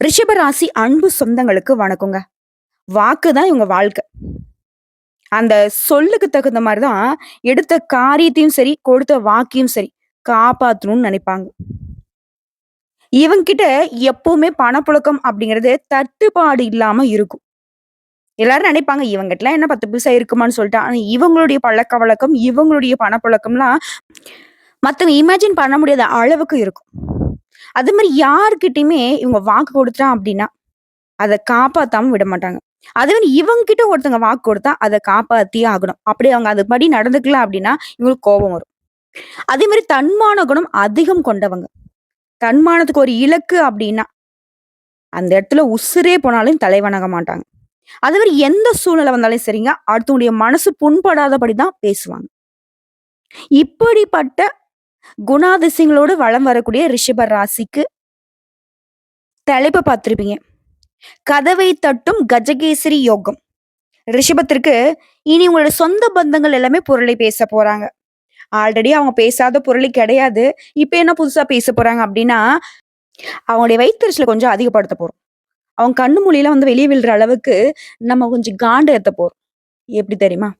ரிஷபராசி அன்பு சொந்தங்களுக்கு வணக்கங்க. வாக்கு தான் இவங்க வாழ்க்கை. அந்த சொல்லுக்கு தகுந்த மாரி தான் எடுத்த காரியத்தையும் சரி, கொடுத்த வாக்கையும் சரி காப்பாத்தணும்னு நெனைப்பாங்க. இவங்ககிட்ட எப்பவுமே பணப்புழக்கம் அப்படிங்கிறது தட்டுப்பாடு இல்லாம இருக்கும். எல்லாரும் நெனைப்பாங்க, இவங்ககிட்டலாம் என்ன 10 பைசா இருக்குமான்னு சொல்லிட்டு. ஆனா இவங்களுடைய பழக்கவழக்கம், இவங்களுடைய பணப்புழக்கம்லாம் மத்தவங்க இமேஜின் பண்ண முடியாத அளவுக்கு இருக்கும். அது மாரி யார்கிட்டயுமே இவங்க வாக்கு குடுத்துட்டான் அப்படின்னா, அத காப்பாத்தாம விட மாட்டாங்க. அதுவே இவங்க கிட்ட ஒருத்தவங்க வாக்கு கொடுத்தா, அத காப்பாத்தியே ஆகணும். அப்படி அவங்க அதுபடி நடந்துக்கல அப்படின்னா, இவங்களுக்கு கோபம் வரும். அதே மாரி தன்மான குணம் அதிகம் கொண்டவங்க. தன்மானத்துக்கு ஒரு இலக்கு அப்படின்னா, அந்த இடத்துல உசுரே போனாலும் தலைவணங்க மாட்டாங்க. அது மாரி எந்த சூழ்நிலை வந்தாலும் சரிங்க, அடுத்தவங்களுடைய மனசு புண்படாதபடி தான் பேசுவாங்க. இப்படிப்பட்ட குணாதிசயங்களோடு வலம் வரக்கூடிய ரிஷப ராசிக்கு தலைப்ப பார்த்திருப்பீங்க. கதவை தட்டும் கஜகேசரி யோகம். ரிஷபத்திற்கு இனி உங்களோட சொந்த பந்தங்கள் எல்லாமே புரளி பேச போறாங்க. ஆல்ரெடி அவங்க பேசாத புரளி கிடையாது. இப்ப என்ன புதுசா பேச போறாங்க அப்படின்னா, அவங்களுடைய வயித்தெரிச்சல கொஞ்சம் அதிகப்படுத்த போறோம். அவங்க கண்ணு மூலியலாம் வந்து வெளிய விழுற அளவுக்கு நம்ம கொஞ்சம் காண்டு ஏத்த போறோம். எப்படி தெரியுமா?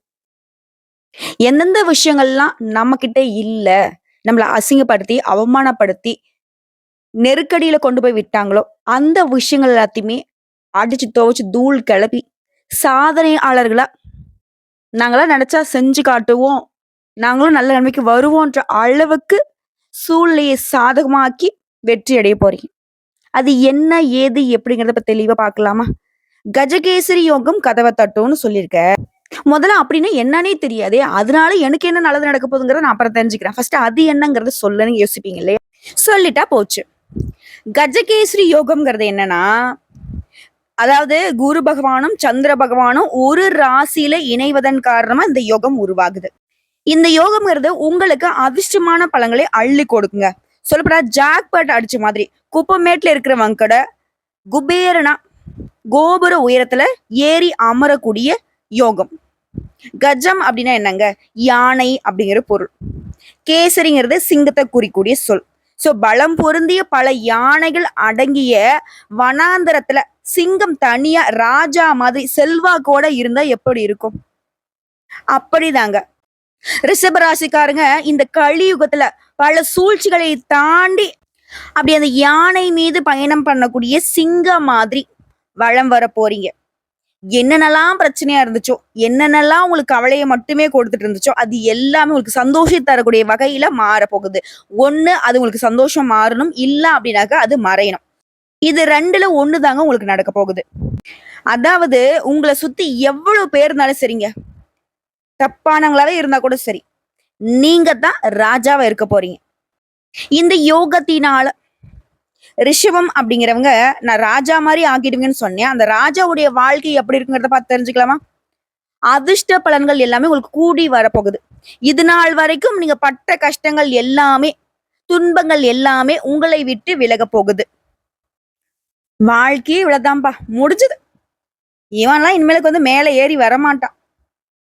எந்தெந்த விஷயங்கள்லாம் நம்மகிட்ட இல்ல, நம்மள அசிங்கப்படுத்தி, அவமானப்படுத்தி, நெருக்கடியில கொண்டு போய் விட்டாங்களோ, அந்த விஷயங்கள் எல்லாத்தையுமே அடிச்சு துவச்சு தூள் கிளப்பி, சாதனையாளர்களா நாங்கலாம் நெனச்சா செஞ்சு காட்டுவோம். நாங்களும் நல்ல நிலைமைக்கு வருவோன்ற அளவுக்கு சூழ்நிலையை சாதகமாக்கி வெற்றி அடைய போறீங்க. அது என்ன, ஏது, எப்படிங்கிறத இப்ப தெளிவா பார்க்கலாமா? கஜகேசரி யோகம் கதவ தட்டும்னு சொல்லியிருக்க. முதல்ல அப்படின்னா என்னன்னே தெரியாதே. அதனால எனக்கு என்ன நல்லது நடக்க போகுதுங்கிறத நான் அப்புறம் தெரிஞ்சுக்கிறேன். ஃபர்ஸ்ட் அது என்னங்கிறத சொல்லுன்னு யோசிப்பீங்க இல்லையா? சொல்லிட்டா போச்சு. கஜகேசரி யோகம்ங்கிறது என்னன்னா, அதாவது குரு பகவானும் சந்திர பகவானும் ஒரு ராசியில இணைவதன் காரணமா இந்த யோகம் உருவாகுது. இந்த யோகம்ங்கிறது உங்களுக்கு அதிர்ஷ்டமான பலன்களை அள்ளி கொடுக்குங்க. சொல்லப்போனா ஜாக்பாட் அடிச்ச மாதிரி குப்பமேட்ல இருக்கிறவங்க கூட குபேரனா கோபுர உயரத்துல ஏறி அமரக்கூடிய யோகம். கஜம் அப்படின்னா என்னங்க? யானை அப்படிங்கிற பொருள். கேசரிங்கிறது சிங்கத்தை குறிக்கூடிய சொல். சோ பலம் பொருந்திய பல யானைகள் அடங்கிய வனாந்தரத்துல சிங்கம் தனியா ராஜா மாதிரி செல்வாக்கோட இருந்தா எப்படி இருக்கும்? அப்படிதாங்க ரிஷபராசிக்காரங்க இந்த கலியுகத்துல பல சூழ்ச்சிகளை தாண்டி அப்படி அந்த யானை மீது பயணம் பண்ணக்கூடிய சிங்கம் மாதிரி வளம் வர போறீங்க. என்னென்னலாம் பிரச்சனையா இருந்துச்சோ, என்னென்னலாம் உங்களுக்கு கவலையை மட்டுமே கொடுத்துட்டு இருந்துச்சோ, அது எல்லாமே உங்களுக்கு சந்தோஷம் தரக்கூடிய வகையில மாற போகுது. ஒண்ணு அது உங்களுக்கு சந்தோஷம் மாறணும், இல்ல அப்படின்னாக்கா அது மறையணும். இது 2ல 1 தாங்க உங்களுக்கு நடக்க போகுது. அதாவது உங்களை சுத்தி எவ்வளவு பேர் இருந்தாலும் சரிங்க, தப்பானவங்களாவே இருந்தா கூட சரி, நீங்க தான் ராஜாவா இருக்க போறீங்க. இந்த யோகத்தினால ரிஷபம் அப்படிங்கிறவங்க நான் ராஜா மாதிரி ஆக்கிடுவீங்கன்னு சொன்னேன். அந்த ராஜாவுடைய வாழ்க்கை எப்படி இருக்குங்கிறத பார்த்து தெரிஞ்சுக்கலாமா? அதிர்ஷ்ட பலன்கள் எல்லாமே உங்களுக்கு கூடி வரப்போகுது. இது நாள் வரைக்கும் நீங்க பட்ட கஷ்டங்கள் எல்லாமே, துன்பங்கள் எல்லாமே உங்களை விட்டு விலக போகுது. வாழ்க்கையே இவ்வளவுதான்ப்பா, முடிஞ்சது. இவன்லாம் இனிமேலுக்கு வந்து மேல ஏறி வரமாட்டான்.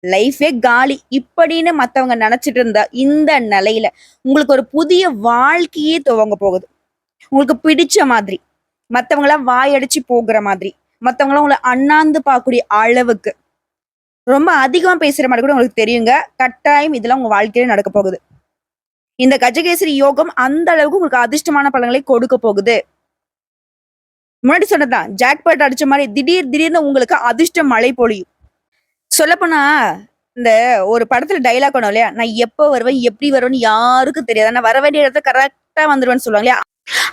லைஃபே காலி இப்படின்னு மத்தவங்க நினைச்சிட்டு இருந்தா இந்த நிலையில உங்களுக்கு ஒரு புதிய வாழ்க்கையே துவங்க போகுது. உங்களுக்கு பிடிச்ச மாதிரி, மத்தவங்களாம் வாயடிச்சு போகிற மாதிரி, மத்தவங்களாம் உங்களை அண்ணாந்து பார்க்கக்கூடிய அளவுக்கு ரொம்ப அதிகமா பேசுற மாதிரி கூட உங்களுக்கு தெரியுங்க. கட்டாயம் இதெல்லாம் உங்க வாழ்க்கையில நடக்க போகுது. இந்த கஜகேசரி யோகம் அந்த அளவுக்கு உங்களுக்கு அதிர்ஷ்டமான பலன்களை கொடுக்க போகுது. முன்னாடி சொன்னதுதான், ஜாக்பாட் அடிச்ச மாதிரி திடீர்னு உங்களுக்கு அதிர்ஷ்ட மழை பொழியும். சொல்லப்போனா இந்த ஒரு படத்துல டைலாக் ஒண்ணும் இல்லையா, நான் எப்ப வருவேன் எப்படி வருவேன்னு யாருக்கும் தெரியாது, ஆனா வர வேண்டிய இடத்துல கரெக்டா வந்துருவேன்னு சொல்லுவாங்க இல்லையா?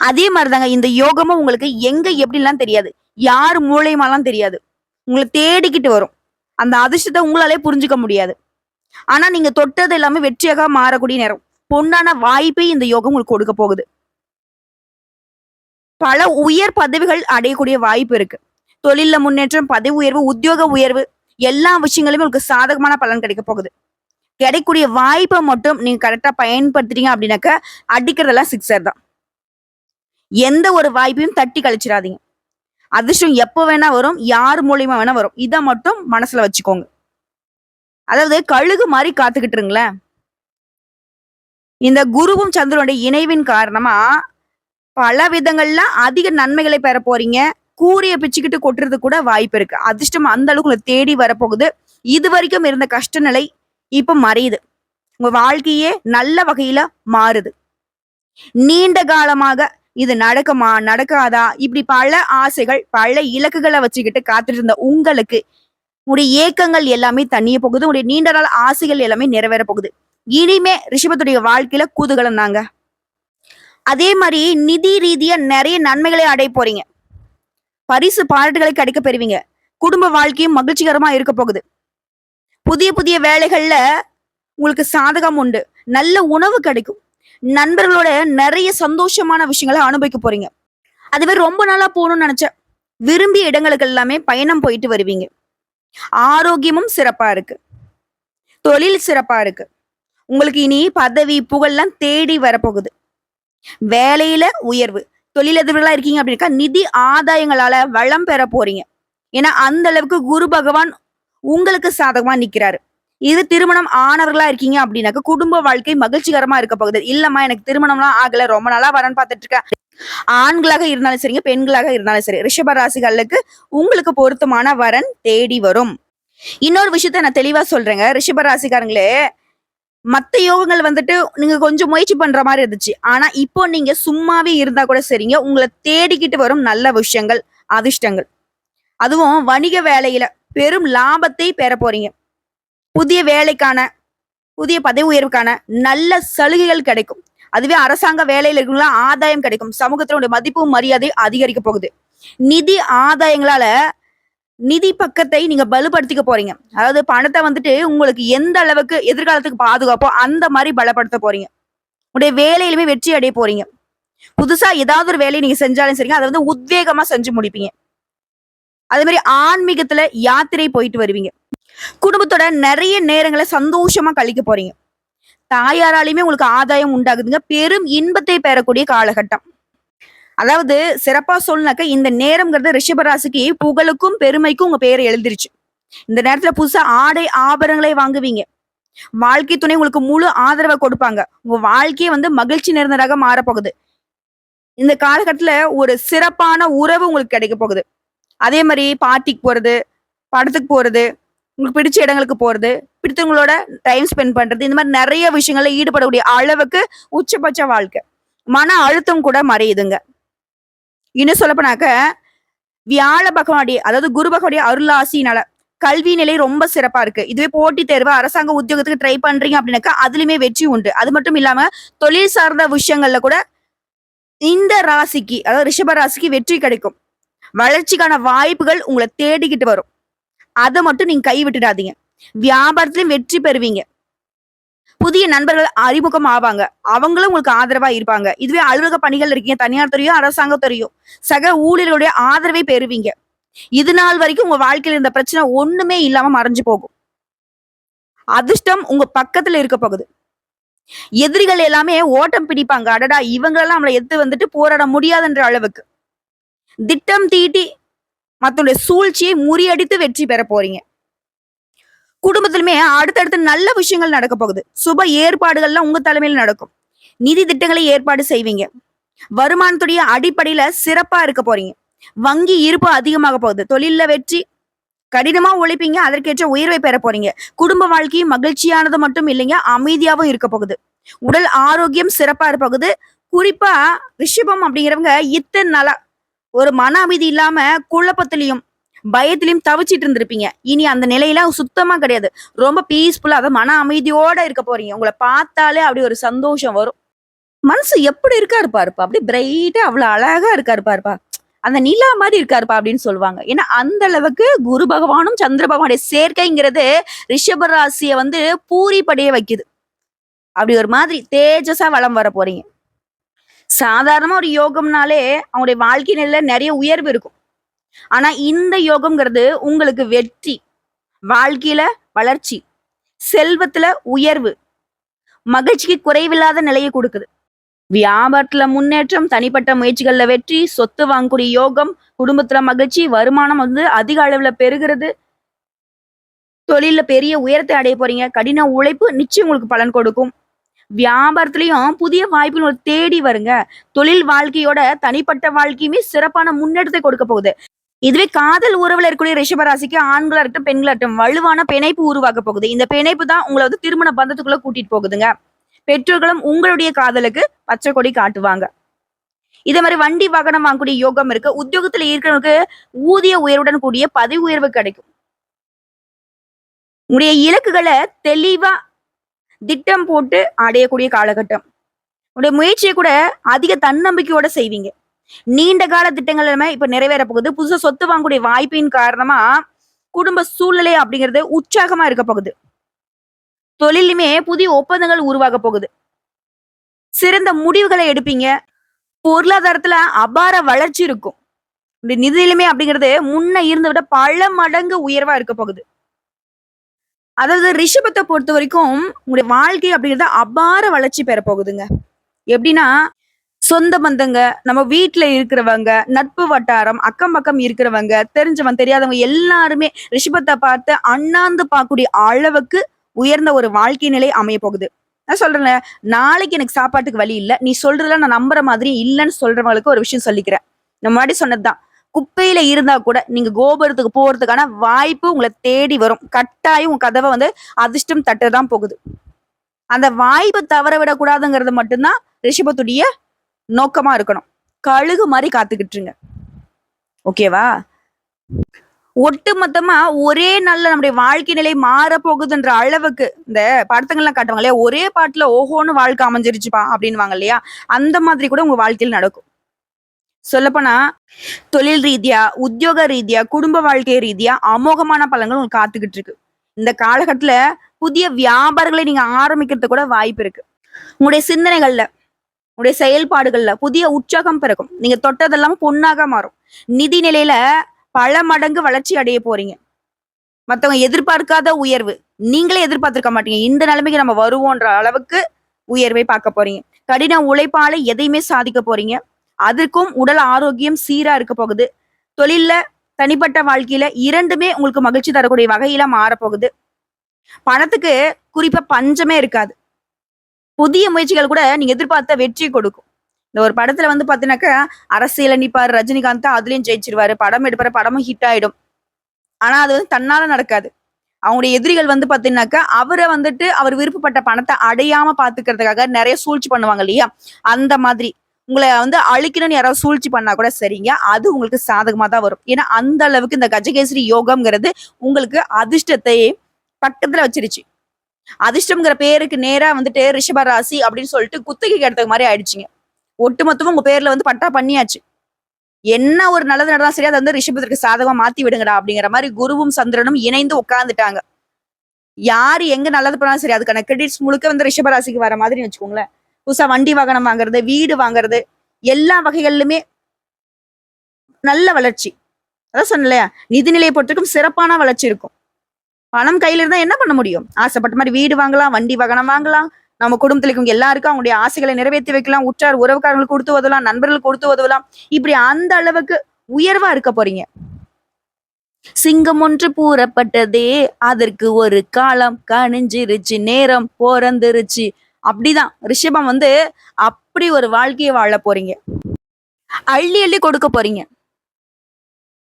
அதே மாதிரிதாங்க இந்த யோகமும் உங்களுக்கு எங்க எப்படிலாம் தெரியாது, யார் மூலியமாலாம் தெரியாது, உங்களை தேடிக்கிட்டு வரும். அந்த அதிர்ஷ்டத்தை உங்களாலே புரிஞ்சுக்க முடியாது. ஆனா நீங்க தொட்டது எல்லாமே வெற்றியாக மாறக்கூடிய நேரம். பொன்னான வாய்ப்பை இந்த யோகம் உங்களுக்கு கொடுக்க போகுது. பல உயர் பதவிகள் அடையக்கூடிய வாய்ப்பு இருக்கு. தொழில முன்னேற்றம், பதவி உயர்வு, உத்தியோக உயர்வு, எல்லா விஷயங்களுமே உங்களுக்கு சாதகமான பலன் கிடைக்க போகுது. கிடைக்கக்கூடிய வாய்ப்பை மட்டும் நீங்க கரெக்டா பயன்படுத்துறீங்க அப்படின்னாக்க அடிக்கிறதெல்லாம் சிக்ஸர் தான். எந்த ஒரு வாய்ப்பையும் தட்டி கழிச்சிடாதீங்க. அதிர்ஷ்டம் எப்போ வேணா வரும், யார் மூலியமா வேணா வரும். இதை மட்டும் மனசுல வச்சுக்கோங்க. அதாவது கழுகு மாதிரி காத்துக்கிட்டு இருங்களேன். இந்த குருவும் சந்திரனுடைய இணைவின் காரணமா பல விதங்கள்ல அதிக நன்மைகளை பெற போறீங்க. கூரிய பிச்சுக்கிட்டு கொட்டுறது கூட வாய்ப்பு இருக்கு. அதிர்ஷ்டம் அந்த அளவுக்கு உங்களை தேடி வரப்போகுது. இதுவரைக்கும் இருந்த கஷ்ட நிலை இப்ப மறையுது. உங்க வாழ்க்கையே நல்ல வகையில மாறுது. நீண்ட காலமாக இது நடக்குமா? நடக்காதா? இப்படி பல ஆசைகள், பல இலக்குகள வச்சுக்கிட்டு காத்துட்டு இருந்த உங்களுக்கு, உங்களுடைய ஏக்கங்கள் எல்லாமே தணிய போகுது. உங்களுடைய நீண்ட நாள் ஆசைகள் எல்லாமே நிறைவேற போகுது. இனிமே ரிஷபத்துடைய வாழ்க்கையில குதூகலம் தாங்க. அதே மாரி நிதி ரீதியா நெறைய நன்மைகளை அடைய போறீங்க. பரிசு பாராட்டுகளை கிடைக்கப் பெறுவீங்க. குடும்ப வாழ்க்கையும் மகிழ்ச்சிகரமா இருக்க போகுது. புதிய புதிய வேலைகள்ல உங்களுக்கு சாதகம் உண்டு. நல்ல உணவு கிடைக்கும். நண்பர்களோட நெறைய சந்தோஷமான விஷயங்கள அனுபவிக்க போறீங்க. அதுவே ரொம்ப நாளா போணும்னு நெனச்ச விரும்பிய இடங்களுக்கு எல்லாமே பயணம் போயிட்டு வருவீங்க. ஆரோக்கியமும் சிறப்பா இருக்கு. தொழில் சிறப்பா இருக்கு. உங்களுக்கு இனி பதவி, புகழ்லாம் தேடி வரப்போகுது. வேலையில உயர்வு. தொழிலதிபர்களா இருக்கீங்க அப்படின்னா நிதி ஆதாயங்களால வளம் பெற போறீங்க. ஏன்னா அந்த அளவுக்கு குரு பகவான் உங்களுக்கு சாதகமா நிக்கிறாரு. இது திருமணம் ஆனவர்களா இருக்கீங்க அப்படின்னாக்க குடும்ப வாழ்க்கை மகிழ்ச்சிகரமா இருக்க போகுது. இல்லம்மா எனக்கு திருமணம்லாம் ஆகல, ரொம்ப நாளா வரேன்னு பார்த்துட்டு இருக்கேன். ஆண்களாக இருந்தாலும் சரிங்க, பெண்களாக இருந்தாலும் சரி, ரிஷப ராசிகளுக்கு உங்களுக்கு பொருத்தமான வரன் தேடி வரும். இன்னொரு விஷயத்த நான் தெளிவா சொல்றேங்க. ரிஷப ராசிக்காரங்களே, மத்த யோகங்கள் வந்துட்டு நீங்க கொஞ்சம் முயற்சி பண்ற மாதிரி இருந்துச்சு. ஆனா இப்போ நீங்க சும்மாவே இருந்தா கூட சரிங்க. உங்களை தேடிக்கிட்டு வரும் நல்ல விஷயங்கள், அதிர்ஷ்டங்கள். அதுவும் வணிக வேலையில பெரும் லாபத்தை பெற போறீங்க. புதிய வேலைக்கான, புதிய பதவி உயர்வுக்கான நல்ல சலுகைகள் கிடைக்கும். அதுவே அரசாங்க வேலையில இருக்கவங்களா ஆதாயம் கிடைக்கும். சமூகத்தினுடைய மதிப்பும் மரியாதையும் அதிகரிக்க போகுது. நிதி ஆதாயங்களால நிதி பக்கத்தை நீங்க பலப்படுத்திக்க போறீங்க. அதாவது பணத்தை வந்துட்டு உங்களுக்கு எந்த அளவுக்கு எதிர்காலத்துக்கு பாதுகாப்போ அந்த மாதிரி பலப்படுத்த போறீங்க. உங்களுடைய வேலையிலுமே வெற்றி அடைய போறீங்க. புதுசா ஏதாவது ஒரு வேலையை நீங்க செஞ்சாலும் சரிங்க, அதை வந்து உத்வேகமா செஞ்சு முடிப்பீங்க. அதே மாதிரி ஆன்மீகத்துல யாத்திரை போயிட்டு வருவீங்க. குடும்பத்தோட நிறைய நேரங்களை சந்தோஷமா கழிக்க போறீங்க. தாயாராலையுமே உங்களுக்கு ஆதாயம் உண்டாகுதுங்க. பெரும் இன்பத்தை பெறக்கூடிய காலகட்டம். அதாவது சிறப்பா சொல்லுனாக்க இந்த நேரம்ங்கிறது ரிஷபராசிக்கு புகழுக்கும் பெருமைக்கும் உங்க பேரை எழுதிருச்சு. இந்த நேரத்துல புதுசா ஆடை ஆபரணங்களை வாங்குவீங்க. வாழ்க்கை துணை உங்களுக்கு முழு ஆதரவை கொடுப்பாங்க. உங்க வாழ்க்கையே வந்து மகிழ்ச்சி நிறைந்ததாக மாறப்போகுது. இந்த காலகட்டத்துல ஒரு சிறப்பான உறவு உங்களுக்கு கிடைக்க போகுது. அதே மாதிரி பார்ட்டிக்கு போறது, படத்துக்கு போறது, உங்களுக்கு பிடிச்ச இடங்களுக்கு போறது, பிடித்தவங்களோட டைம் ஸ்பெண்ட் பண்றது, இந்த மாதிரி நிறைய விஷயங்கள்ல ஈடுபடக்கூடிய அளவுக்கு உச்சபட்ச வாழ்க்கை. மன அழுத்தம் கூட மறையுதுங்க. இன்னும் சொல்லப்போனாக்க வியாழ பகவானுடைய அதாவது குரு பகவானுடைய அருளாசினால கல்வி நிலை ரொம்ப சிறப்பா இருக்கு. இதுவே போட்டித் தேர்வு, அரசாங்க உத்தியோகத்துக்கு ட்ரை பண்றீங்க அப்படின்னாக்கா அதுலயுமே வெற்றி உண்டு. அது மட்டும் இல்லாம தொழில் சார்ந்த விஷயங்கள்ல கூட இந்த ராசிக்கு அதாவது ரிஷப ராசிக்கு வெற்றி கிடைக்கும். வளர்ச்சிக்கான வாய்ப்புகள் உங்களை தேடிக்கிட்டு வரும். அதை மட்டும் நீங்க கை விட்டுடாதீங்க. வியாபாரத்திலும் வெற்றி பெறுவீங்க. புதிய நண்பர்கள் அறிமுகம் ஆவாங்க. அவங்களும் உங்களுக்கு ஆதரவா இருப்பாங்க. இதுவே அலுவலக பணிகள் இருக்கீங்க, தனியார் துறையோ அரசாங்க துறையோ சக ஊழியர்களுடைய ஆதரவை பெறுவீங்க. இது நாள் வரைக்கும் உங்க வாழ்க்கையில இருந்த பிரச்சனை ஒண்ணுமே இல்லாம மறைஞ்சு போகும். அதிர்ஷ்டம் உங்க பக்கத்துல இருக்க போகுது. எதிரிகள் எல்லாமே ஓட்டம் பிடிப்பாங்க. அடடா இவங்களெல்லாம் நம்மளை எதிர்த்து வந்துட்டு போராட முடியாதுன்ற அளவுக்கு திட்டம் தீட்டி மத்தவங்களுடைய சூழ்ச்சியை முறியடித்து வெற்றி பெற போறீங்க. குடும்பத்திலுமே அடுத்தடுத்து நல்ல விஷயங்கள் நடக்க போகுது. சுப ஏற்பாடுகள்லாம் உங்க தலைமையில் நடக்கும். நிதி திட்டங்களை ஏற்பாடு செய்வீங்க. வருமானத்துடைய அடிப்படையில சிறப்பா இருக்க போறீங்க. வங்கி இருப்பு அதிகமாக போகுது. தொழில்ல வெற்றி, கடினமா உழைப்பீங்க, அதற்கேற்ற உயர்வை பெற போறீங்க. குடும்ப வாழ்க்கையும் மகிழ்ச்சியானது மட்டும் இல்லைங்க, அமைதியாவும் இருக்க போகுது. உடல் ஆரோக்கியம் சிறப்பா இருக்க போகுது. குறிப்பா ரிஷபம் அப்படிங்கிறவங்க இத்தனை நாளா ஒரு மன அமைதி இல்லாம குழப்பத்திலையும் பயத்திலையும் தவிச்சிட்டு இருந்திருப்பீங்க. இனி அந்த நிலையில சுத்தமா கிடையாது. ரொம்ப பீஸ்ஃபுல்லா அதாவது மன அமைதியோட இருக்க போறீங்க. உங்களை பார்த்தாலே அப்படி ஒரு சந்தோஷம் வரும். மனசு எப்படி இருக்காரு பாருப்பா, அப்படி பிரைட்டா அவ்வளவு அழகா இருக்காரு பாருப்பா, அந்த நிலா மாதிரி இருக்காருப்பா அப்படின்னு சொல்லுவாங்க. ஏன்னா அந்த அளவுக்கு குரு பகவானும் சந்திர பகவானுடைய சேர்க்கைங்கிறது ரிஷப ராசியை வந்து பூரிப்படைய வைக்குது. அப்படி ஒரு மாதிரி தேஜஸா வளம் வர போறீங்க. சாதாரணமா ஒரு யோகம்னாலே அவங்களுடைய வாழ்க்கை நிலையில நிறைய உயர்வு இருக்கும். ஆனா இந்த யோகம்ங்கிறது உங்களுக்கு வெற்றி, வாழ்க்கையில வளர்ச்சி, செல்வத்துல உயர்வு, மகிழ்ச்சிக்கு குறைவில்லாத நிலையை கொடுக்குது. வியாபாரத்துல முன்னேற்றம், தனிப்பட்ட முயற்சிகள்ல வெற்றி, சொத்து வாங்கக்கூடிய யோகம், குடும்பத்துல மகிழ்ச்சி, வருமானம் வந்து அதிக அளவுல பெருகிறது, தொழில பெரிய உயரத்தை அடைய போறீங்க. கடின உழைப்பு நிச்சயம் உங்களுக்கு பலன் கொடுக்கும். வியாபாரத்திலயும் புதிய வாய்ப்புகள் உங்களுக்கு தேடி வருங்க. தொழில் வாழ்க்கையோட தனிப்பட்ட வாழ்க்கையுமே சிறப்பான முன்னேற்றத்தை கொடுக்க போகுது. இதுவே காதல் உறவுல இருக்கக்கூடிய ரிஷப ராசிக்கு ஆண்களா இருக்கட்டும், பெண்களா இருக்கட்டும் வலுவான பிணைப்பு உருவாக்க போகுது. இந்த பிணைப்பு தான் உங்கள வந்து திருமண பந்தத்துக்குள்ள கூட்டிட்டு போகுதுங்க. பெற்றோர்களும் உங்களுடைய காதலுக்கு பச்சை கொடி காட்டுவாங்க. இதே மாதிரி வண்டி வாகனம் வாங்கக்கூடிய யோகம் இருக்கு. உத்தியோகத்துல இருக்கிறவங்களுக்கு ஊதிய உயர்வுடன் கூடிய பதவி உயர்வு கிடைக்கும். உங்களுடைய இலக்குகளை தெளிவா திட்டம் போட்டு அடையக்கூடிய காலகட்டம். உங்களுடைய முயற்சியை கூட அதிக தன்னம்பிக்கையோட செய்வீங்க. நீண்ட கால திட்டங்கள் எல்லாமே இப்ப நிறைவேற போகுது. புதுசா சொத்து வாங்கக்கூடிய வாய்ப்பின் காரணமா குடும்ப சூழ்நிலை அப்படிங்கிறது உற்சாகமா இருக்க போகுது. தொழிலுமே புதிய ஒப்பந்தங்கள் உருவாக போகுது. சிறந்த முடிவுகளை எடுப்பீங்க. பொருளாதாரத்துல அபார வளர்ச்சி இருக்கும். இந்த நிதியிலுமே அப்படிங்கிறது முன்ன இருந்த விட பல மடங்கு உயர்வா இருக்க போகுது. அதாவது ரிஷபத்தை பொறுத்த வரைக்கும் உங்களுடைய வாழ்க்கை அப்படிங்கிறது அபார வளர்ச்சி பெற போகுதுங்க. எப்படின்னா சொந்த பந்தங்க, நம்ம வீட்டுல இருக்கிறவங்க, நட்பு வட்டாரம், அக்கம் பக்கம் இருக்கிறவங்க, தெரிஞ்சவன் தெரியாதவங்க எல்லாருமே ரிஷபத்தை பார்த்து அண்ணாந்து பார்க்கக்கூடிய அளவுக்கு உயர்ந்த ஒரு வாழ்க்கை நிலை அமைய போகுது. நான் சொல்றேன், நாளைக்கு எனக்கு சாப்பாட்டுக்கு வழி இல்லை, நீ சொல்றதுல நான் நம்புற மாதிரி இல்லைன்னு சொல்றவங்களுக்கு ஒரு விஷயம் சொல்லிக்கிறேன். நம்ம முன்னாடி சொன்னதுதான், குப்பையில இருந்தா கூட நீங்க கோபுரத்துக்கு போறதுக்கான வாய்ப்பு உங்களை தேடி வரும். கட்டாயம் உங்க கதவை வந்து அதிர்ஷ்டம் தட்டதான் போகுது. அந்த வாய்ப்பை தவற விடக்கூடாதுங்கிறது மட்டும்தான் ரிஷபத்துடைய நோக்கமா இருக்கணும். கழுகு மாதிரி காத்துக்கிட்டுருங்க. ஓகேவா? ஒட்டு மொத்தமா ஒரே நாள்ல நம்முடைய வாழ்க்கை நிலை மாற போகுதுன்ற அளவுக்கு இந்த படத்துங்கள்லாம் காட்டுவாங்க இல்லையா, ஒரே பாட்டுல ஓஹோன்னு வாழ்க்கை அமைஞ்சிருச்சுப்பா அப்படின்வாங்க இல்லையா, அந்த மாதிரி கூட உங்க வாழ்க்கையில் நடக்கும். சொல்லப்போனா தொழில் ரீதியா, உத்தியோக ரீதியா, குடும்ப வாழ்க்கை ரீதியா அமோகமான பலன்கள் உங்களுக்கு காத்துக்கிட்டு இருக்கு. இந்த காலகட்டத்துல புதிய வியாபாரங்களை நீங்க ஆரம்பிக்கிறது கூட வாய்ப்பு இருக்கு. உங்களுடைய சிந்தனைகள்ல, உங்களுடைய செயல்பாடுகள்ல புதிய உற்சாகம் பிறக்கும். நீங்க தொட்டதெல்லாம் பொன்னாக மாறும். நிதி நிலையில பல மடங்கு வளர்ச்சி அடைய போறீங்க. மத்தவங்க எதிர்பார்க்காத உயர்வு நீங்களே எதிர்பார்த்திருக்க மாட்டீங்க. இந்த நிலைமைக்கு நம்ம வருவோன்ற அளவுக்கு உயர்வை பார்க்க போறீங்க. கடின உழைப்பால எதையுமே சாதிக்க போறீங்க. அதுக்கும் உடல் ஆரோக்கியம் சீரா இருக்க போகுது. தொழில்ல, தனிப்பட்ட வாழ்க்கையில இரண்டுமே உங்களுக்கு மகிழ்ச்சி தரக்கூடிய வகையில மாறப்போகுது. பணத்துக்கு குறிப்பா பஞ்சமே இருக்காது. புதிய முயற்சிகள் கூட நீங்க எதிர்பார்த்த வெற்றி கொடுக்கும். இந்த ஒரு படத்துல வந்து பாத்தீங்கன்னாக்கா அரசியல நிப்பாரு ரஜினிகாந்த், அதுலயும் ஜெயிச்சிருவாரு. படம் எடுப்பாரு, படமும் ஹிட் ஆயிடும். ஆனா அது வந்து தன்னால நடக்காது. அவங்களுடைய எதிரிகள் வந்து பாத்தீங்கன்னாக்கா அவரை வந்துட்டு அவர் விருப்பப்பட்ட பணத்தை அடையாம பாத்துக்கிறதுக்காக நிறைய சூழ்ச்சி பண்ணுவாங்க இல்லையா, அந்த மாதிரி உங்களை வந்து அழிக்கணும்னு யாராவது சூழ்ச்சி பண்ணா கூட சரிங்க, அது உங்களுக்கு சாதகமா தான் வரும். ஏன்னா அந்த அளவுக்கு இந்த கஜகேசரி யோகம்ங்கிறது உங்களுக்கு அதிர்ஷ்டத்தை பக்கத்துல வச்சிருச்சு. அதிர்ஷ்டம்ங்கிற பேருக்கு நேரா வந்துட்டு ரிஷப ராசி அப்படின்னு சொல்லிட்டு குத்தகைக்கு எடுத்த மாதிரி ஆயிடுச்சுங்க. ஒட்டுமொத்தமும் உங்க பேர்ல வந்து பட்டா பண்ணியாச்சு. என்ன ஒரு நல்லது நடந்தா சரி, அதை வந்து ரிஷபத்திற்கு சாதகமா மாத்தி விடுங்கடா அப்படிங்கிற மாதிரி குருவும் சந்திரனும் இணைந்து உட்கார்ந்துட்டாங்க. யாரு எங்க நல்லது பண்ணாலும் சரி, அதுக்கான கிரெடிட்ஸ் முழுக்க வந்து ரிஷபராசிக்கு வர மாதிரி வச்சுக்கோங்களேன். புதுசா வண்டி வாகனம் வாங்குறது, வீடு வாங்குறது, எல்லா வகைகளிலுமே நல்ல வளர்ச்சி. அதான் சொன்னேன் இல்லையா, நிதிநிலையை பொறுத்தவரைக்கும் சிறப்பான வளர்ச்சி இருக்கும். பணம் கையில இருந்தா என்ன பண்ண முடியும்? ஆசைப்பட்ட மாதிரி வீடு வாங்கலாம், வண்டி வாகனம் வாங்கலாம். நம்ம குடும்பத்துல இருக்கவங்க எல்லாருக்கும் அவங்களுடைய ஆசைகளை நிறைவேற்றி வைக்கலாம். உற்றார் உறவுக்காரங்களுக்கு கொடுத்து உதவலாம், நண்பர்களுக்கு கொடுத்து உதவலாம். இப்படி அந்த அளவுக்கு உயர்வா இருக்க போறீங்க. சிங்கம் ஒன்று கூறப்பட்டதே, அதற்கு ஒரு காலம் கணிஞ்சிருச்சு, நேரம் பிறந்துருச்சு. அப்படிதான் ரிஷபம் வந்து அப்படி ஒரு வாழ்க்கையை வாழ போறீங்க. அள்ளி அள்ளி கொடுக்க போறீங்க.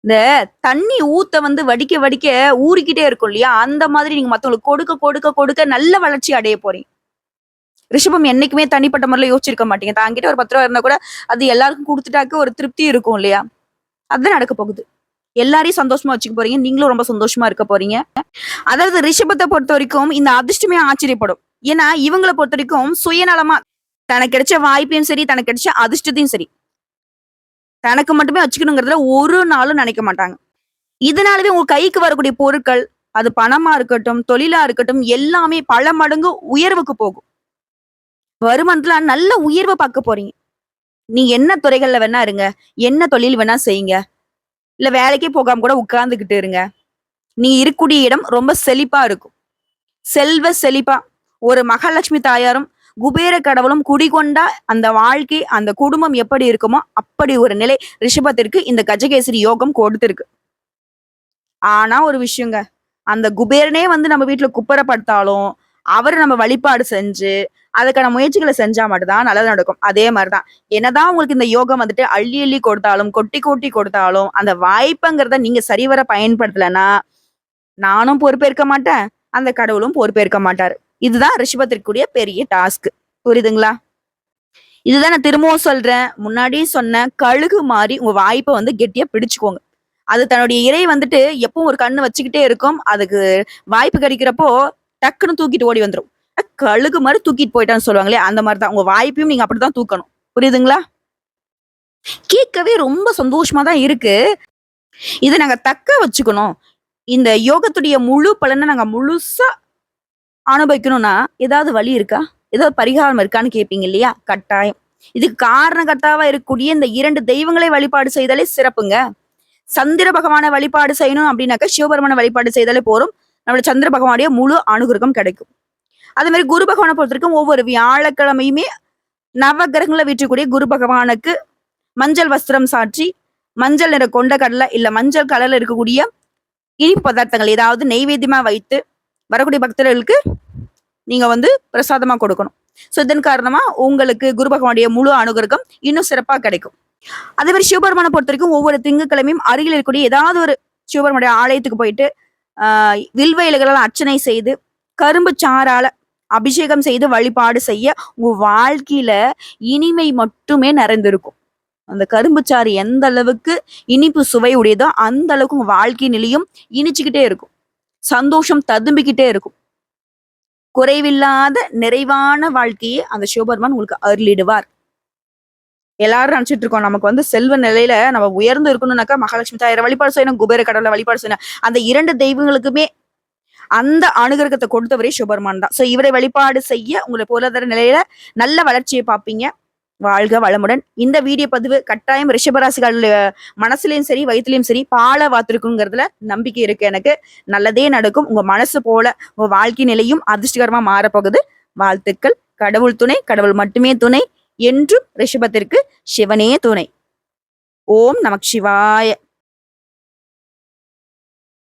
இந்த தண்ணி ஊத்த வந்து வடிக்க வடிக்க ஊறிக்கிட்டே இருக்கும் இல்லையா, அந்த மாதிரி நீங்க மத்தவங்களுக்கு கொடுக்க கொடுக்க கொடுக்க நல்ல வளர்ச்சி அடைய போறீங்க. ரிஷபம் என்னைக்குமே தனிப்பட்ட முறையில யோசிச்சிருக்க மாட்டீங்க. தாங்கிட்ட ஒரு 10 ரூபா இருந்தா கூட அது எல்லாருக்கும் கொடுத்துட்டாக்க ஒரு திருப்தி இருக்கும் இல்லையா, அதுதான் நடக்க போகுது. எல்லாரையும் சந்தோஷமா வச்சுக்க போறீங்க. நீங்களும் ரொம்ப சந்தோஷமா இருக்க போறீங்க. அதாவது ரிஷபத்தை பொறுத்த வரைக்கும் இந்த அதிர்ஷ்டமே ஆச்சரியப்படும். ஏன்னா இவங்களை பொறுத்த வரைக்கும் சுயநலமா தனக்கு கிடைச்ச வாய்ப்பையும் சரி, தனக்கு கிடைச்ச அதிர்ஷ்டத்தையும் சரி தனக்கு மட்டுமே வச்சுக்கணுங்கிறதுல ஒரு நாளும் நினைக்க மாட்டாங்க. இதனாலவே உங்க கைக்கு வரக்கூடிய பொருட்கள், அது பணமா இருக்கட்டும், தொழிலா இருக்கட்டும், எல்லாமே பல மடங்கு உயர்வுக்கு போகும். வருமானத்துல நல்ல உயர்வை பார்க்க போறீங்க. நீங்க என்ன துறைகள்ல வேணா இருங்க, என்ன தொழில் வேணா செய்யுங்க, இல்ல வேலைக்கே போகாம கூட உட்கார்ந்துகிட்டு இருங்க. நீ இருக்கக்கூடிய இடம் ரொம்ப செழிப்பா இருக்கும். செல்வ செழிப்பா ஒரு மகாலட்சுமி தாயாரும் குபேர கடவுளும் குடிகொண்டா அந்த வாழ்க்கை, அந்த குடும்பம் எப்படி இருக்குமோ அப்படி ஒரு நிலை ரிஷபத்திற்கு இந்த கஜகேசரி யோகம் கொடுத்திருக்கு. ஆனா ஒரு விஷயங்க, அந்த குபேரனே வந்து நம்ம வீட்டுல குப்பரப்படுத்தாலும் அவர நம்ம வழிபாடு செஞ்சு, அதுக்கான முயற்சிகள செஞ்சா மட்டும் தான் நல்லது நடக்கும். அதே மாரி தான். என்னதான் உங்களுக்கு இந்த யோகம் வந்துட்டு அள்ளி அள்ளி கொடுத்தாலும், கொட்டி கொட்டி கொடுத்தாலும், அந்த வாய்ப்புங்கிறத நீங்க சரிவர பயன்படுத்தலன்னா, நானும் பொறுப்பேற்க மாட்டேன். அந்த கடவுளும் பொறுப்பேற்க மாட்டாரு. இதுதான் ரிஷபத்திற்குரிய பெரிய டாஸ்க். புரியுதுங்களா? இதுதான் நான் திரும்பவும் சொல்றேன். முன்னாடியே சொன்னேன். கழுகு மாரி உங்க வாய்ப்ப வந்து கெட்டியா பிடிச்சுக்கோங்க. அது தன்னுடைய இரை வந்துட்டு எப்பவும் ஒரு கண்ணு வச்சுக்கிட்டே இருக்கும். அதுக்கு வாய்ப்பு கிடைக்கிறப்போ டக்குன்னு தூக்கிட்டு ஓடி வந்துரும். கழுகு மாரி தூக்கிட்டு போயிட்டான்னு சொல்லுவாங்களே, அந்த மாரி தான். உங்க வாய்ப்பையும் நீங்க அப்படித்தான் தூக்கணும். புரியுதுங்களா? கேட்கவே ரொம்ப சந்தோஷமா தான் இருக்கு. இத நாங்க தக்க வச்சுக்கணும். இந்த யோகத்துடைய முழு பலன நாங்க முழுசா அனுபவிக்கணும்னா, ஏதாவது வழி இருக்கா? ஏதாவது பரிகாரம் இருக்கான்னு கேட்பீங்க இல்லையா? கட்டாயம். இதுக்கு காரணகர்த்தாவா இருக்கக்கூடிய இந்த 2 தெய்வங்களை வழிபாடு செய்தாலே சிறப்புங்க. சந்திர பகவான வழிபாடு செய்யணும் அப்படின்னாக்கா, சிவபெருமான வழிபாடு செய்தாலே போதும். நம்மளோட சந்திர பகவானுடைய முழு அனுகிரகம் கிடைக்கும். அதே மாரி குரு பகவான பொறுத்தவரைக்கும் ஒவ்வொரு வியாழக்கிழமையுமே நவகிரகங்கள வீற்றக்கூடிய குரு பகவானுக்கு மஞ்சள் வஸ்திரம் சாற்றி, மஞ்சள் நிற கொண்ட கடலை இல்ல மஞ்சள் கலர்ல இருக்கக்கூடிய இனிப்பு பதார்த்தங்கள் ஏதாவது நெய்வேத்தியமா வைத்து வரக்கூடிய பக்தர்களுக்கு நீங்க வந்து பிரசாதமா கொடுக்கணும். ஸோ இதன் காரணமா உங்களுக்கு குரு பகவானுடைய முழு அனுகிரகம் இன்னும் சிறப்பா கிடைக்கும். அதே மாதிரி சிவபெருமானை பொறுத்த வரைக்கும் ஒவ்வொரு திங்கட்கிழமையும் அருகில் இருக்கக்கூடிய ஏதாவது ஒரு சிவபெருமானுடைய ஆலயத்துக்கு போயிட்டு வில்வ இலைகளால் அர்ச்சனை செய்து கரும்பு சாறால அபிஷேகம் செய்து வழிபாடு செய்ய உங்க வாழ்க்கையில இனிமை மட்டுமே நிறைந்திருக்கும். அந்த கரும்பு சாறு எந்த அளவுக்கு இனிப்பு சுவை உடையதோ அந்த அளவுக்கு உங்க வாழ்க்கை நிலையும் இனிச்சுக்கிட்டே இருக்கும். சந்தோஷம் ததும்பிக்கிட்டே இருக்கும். குறைவில்லாத நிறைவான வாழ்க்கையை அந்த சிவபெருமான் உங்களுக்கு அருளிடுவார். எல்லாரும் நினைச்சிட்டு இருக்கோம் நமக்கு வந்து செல்வ நிலையில நம்ம உயர்ந்து இருக்கணும்னாக்கா மகாலட்சுமி தாயாரை வழிபாடு செய்யணும், குபேர கடவுளை வழிபாடு செய்யணும். அந்த 2 தெய்வங்களுக்குமே அந்த அனுகிரகத்தை கொடுத்தவரே சிவபெருமான் தான். சோ இவரை வழிபாடு செய்ய உங்களை பொருளாதார நிலையில நல்ல வளர்ச்சியை பார்ப்பீங்க. வாழ்க வளமுடன். இந்த வீடியோ பதிவு கட்டாயம் ரிஷபராசிகள் மனசுலயும் சரி வயிற்றுலயும் சரி பால வாத்திருக்குங்கிறதுல நம்பிக்கை இருக்கு எனக்கு. நல்லதே நடக்கும். உங்க மனசு போல உங்க வாழ்க்கை நிலையும் அதிர்ஷ்டகரமா மாறப்போகுது. வாழ்த்துக்கள். கடவுள் துணை, கடவுள் மட்டுமே துணை. என்றும் ரிஷபத்திற்கு சிவனே துணை. ஓம் நமக் சிவாய.